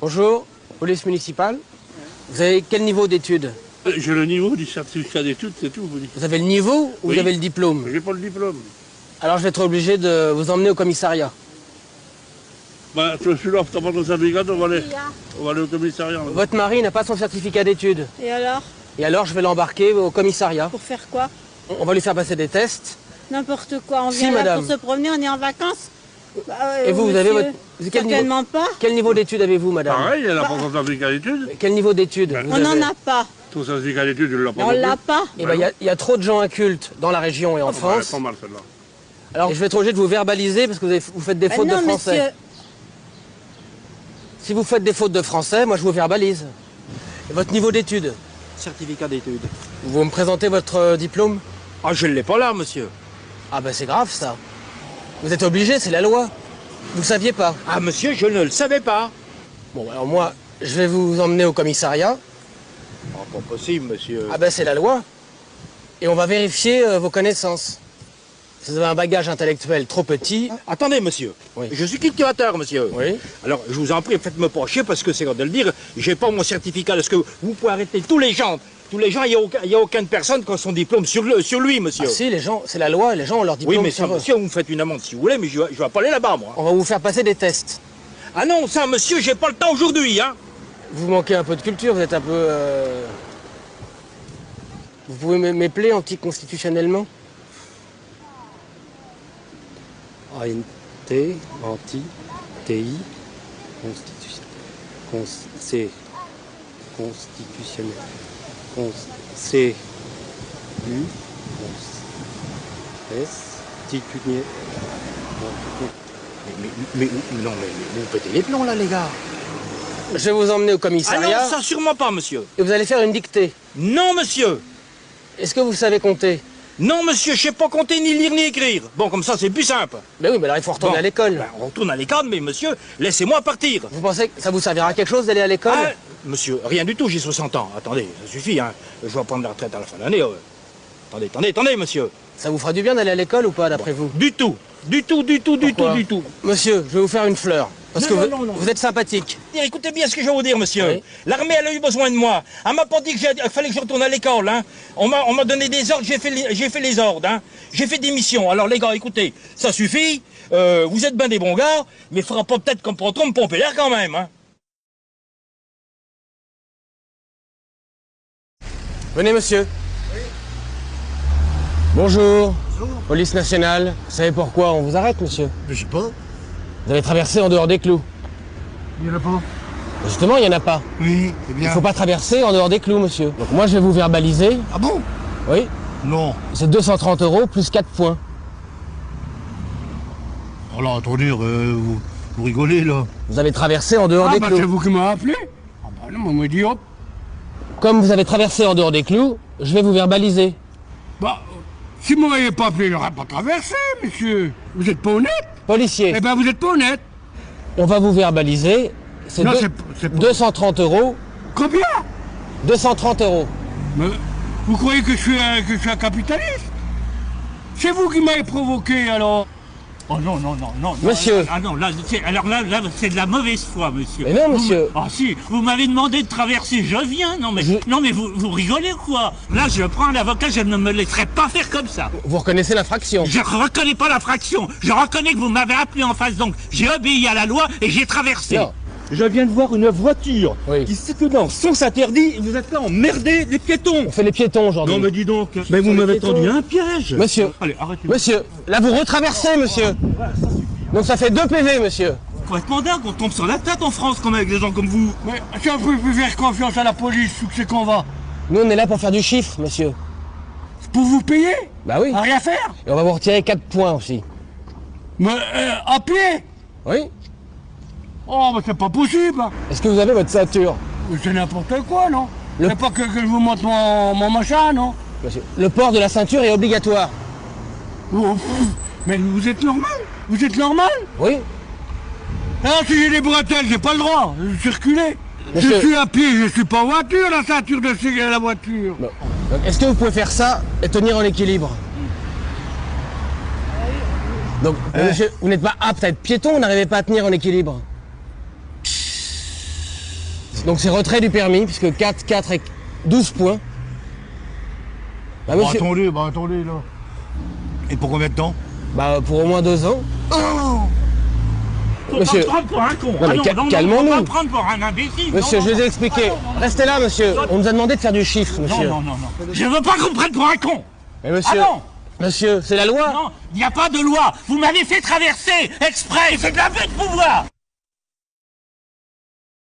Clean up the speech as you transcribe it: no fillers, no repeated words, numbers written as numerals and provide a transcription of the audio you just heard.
Bonjour, police municipale. Vous avez quel niveau d'études? J'ai le niveau du certificat d'études, c'est tout. Vous avez le niveau ou Oui. vous avez le diplôme? J'ai pas le diplôme. Alors je vais être obligé de vous emmener au commissariat. Bah, je suis là, t'as pas ton certificat, on va aller au commissariat. Votre mari n'a pas son certificat d'études. Et alors? Et alors je vais l'embarquer au commissariat. Pour faire quoi? On va lui faire passer des tests. N'importe quoi, on Si, vient là madame. pour se promener, on est en vacances. Bah, Et vous, vous avez monsieur, votre... Quel niveau... certainement pas. Quel niveau d'études avez-vous, madame? Pareil, elle n'a pas son certificat d'études. Quel niveau d'études vous On n'en avez? a pas. Ton certificat d'études, je ne l'ai pas. On l'a pas. Eh ben, il y a trop de gens incultes dans la région et en France. Pas mal celle-là. Alors je vais être obligé de vous verbaliser parce que vous faites des fautes non, de français. monsieur. Si vous faites des fautes de français, moi je vous verbalise. Et votre niveau d'études? Certificat d'études. Vous me présentez votre diplôme? Ah, je ne l'ai pas là, monsieur. Ah ben c'est grave ça. Vous êtes obligé, c'est la loi. Vous saviez pas? Ah, monsieur, je ne le savais pas. Bon alors moi, je vais vous emmener au commissariat. Ah, pas possible, monsieur. Ah ben c'est la loi. Et on va vérifier vos connaissances. Si vous avez un bagage intellectuel trop petit... Attendez, monsieur. Oui. Je suis cultivateur, monsieur. Oui. Alors, je vous en prie, faites-me pas chier parce que c'est quand de le dire, j'ai pas mon certificat. Est-ce que vous pouvez arrêter tous les gens? Tous les gens, il n'y a aucune personne qui a son diplôme sur lui, monsieur. Ah si, les gens, c'est la loi, les gens ont leur diplôme Oui, mais sur eux. monsieur, vous me faites une amende si vous voulez, mais je vais pas aller là-bas, moi. On va vous faire passer des tests. Ah non, ça, monsieur, j'ai pas le temps aujourd'hui, hein. Vous manquez un peu de culture, vous êtes un peu... Vous pouvez m'épeler anticonstitutionnellement? ANT, anti, TI, constitutionnel. Constitutionnel. C, U, S, titunier. Mais non, mais vous pétez les plombs, là, les gars. Je vais vous emmener au Ah commissariat non, ça, sûrement pas, monsieur. et vous allez faire une dictée. Non, monsieur. Est-ce que vous savez compter? Non, monsieur, je sais pas compter, ni lire, ni écrire. Bon, comme ça, c'est plus simple. Ben oui, mais alors il faut retourner Bon. à l'école. Ben, on retourne à l'école, mais monsieur, laissez-moi partir. Vous pensez que ça vous servira à quelque chose d'aller à l'école? Ah, monsieur, rien du tout, j'ai 60 ans. Attendez, ça suffit, hein. Je vais prendre la retraite à la fin de l'année. Attendez, monsieur. Ça vous fera du bien d'aller à l'école ou pas, d'après vous? Du tout. Pourquoi? Du tout. Monsieur, je vais vous faire une fleur. Parce Non, que non, non. vous êtes sympathique. Écoutez bien ce que je vais vous dire, monsieur. Oui. L'armée, elle a eu besoin de moi. Elle m'a pas dit qu'il fallait que je retourne à l'école, hein. On m'a donné des ordres, j'ai fait les ordres, hein. J'ai fait des missions. Alors, les gars, écoutez, ça suffit. Vous êtes bien des bons gars, mais il faudra pas peut-être qu'on pourra trop me pomper l'air quand même, hein. Venez, monsieur. Bonjour. Police nationale. Vous savez pourquoi on vous arrête, monsieur? Je sais pas. Vous avez traversé en dehors des clous. Il y en a pas. Justement, il n'y en a pas. Oui, c'est Il bien. ne faut pas traverser en dehors des clous, monsieur. Donc moi, je vais vous verbaliser. Ah bon? Oui. Non. C'est 230 € plus 4 points. Alors attendez, vous rigolez là. Vous avez traversé en dehors Ah des bah clous. c'est vous qui m'avez appelé? Ah bah non, on m'a dit hop. Comme vous avez traversé en dehors des clous, je vais vous verbaliser. Bah, si vous m'aviez pas appelé, j'aurais pas traversé, monsieur. Vous êtes pas honnête? Policier, Eh ben vous êtes pas honnête. on va vous verbaliser. C'est Non, deux- c'est pas- 230 €. Combien? 230 €. Mais vous croyez que je suis un capitaliste? C'est vous qui m'avez provoqué alors. Oh non, non, non, non. Monsieur. Ah non, là, c'est de la mauvaise foi, monsieur. Mais non, monsieur. Ah si, vous m'avez demandé de traverser, je viens. Non, mais, non, mais vous rigolez ou quoi? Là, je prends un avocat, je ne me laisserai pas faire comme ça. Vous reconnaissez l'infraction. Je reconnais pas l'infraction. Je reconnais que vous m'avez appelé en face, donc j'ai obéi à la loi et j'ai traversé. Non. Je viens de voir une voiture Oui. qui circule dans le sens interdit et vous êtes là emmerder les piétons. On fait les piétons aujourd'hui. Non, mais dis donc. Mais vous m'avez tendu un piège. Monsieur, Allez, arrêtez. monsieur, là vous retraversez, monsieur. Donc ça fait 2 PV, monsieur. Complètement dingue, on tombe sur la tête en France comme avec des gens comme vous. Mais si on peut plus faire confiance à la police, où c'est qu'on va? Nous on est là pour faire du chiffre, monsieur. C'est pour vous payer? Bah oui. À rien faire? Et on va vous retirer 4 points aussi. Mais à pied? Oui. Oh, mais c'est pas possible. Est-ce que vous avez votre ceinture? C'est n'importe quoi, non? Le- C'est pas que je vous montre mon machin, non? Monsieur, le port de la ceinture est obligatoire. Oh, pff, mais vous êtes normal? Vous êtes normal? Oui. Ah, si j'ai des bretelles, j'ai pas le droit de circuler. Monsieur- Je suis à pied, je suis pas en voiture, la ceinture de sécurité la voiture. Bon. Donc, est-ce que vous pouvez faire ça et tenir en équilibre? Donc, monsieur, vous n'êtes pas apte à être piéton, vous n'arrivez pas à tenir en équilibre. Donc c'est retrait du permis, puisque 4, 4 et 12 points. Bah, monsieur, attendez, là. Et pour combien de temps? bah, pour au moins 2 ans. Faut Monsieur. pas me prendre pour un con. Non, mais calmons-nous. Faut pas me prendre pour un imbécile. Monsieur, Non, je non, vous ai expliqué. Restez là, monsieur. On nous a demandé de faire du chiffre, monsieur. non, non, non. Je veux pas qu'on me prenne pour un con. Mais monsieur, Ah non. monsieur, c'est la loi. Non, il n'y a pas de loi. Vous m'avez fait traverser exprès. C'est de l'abus de pouvoir.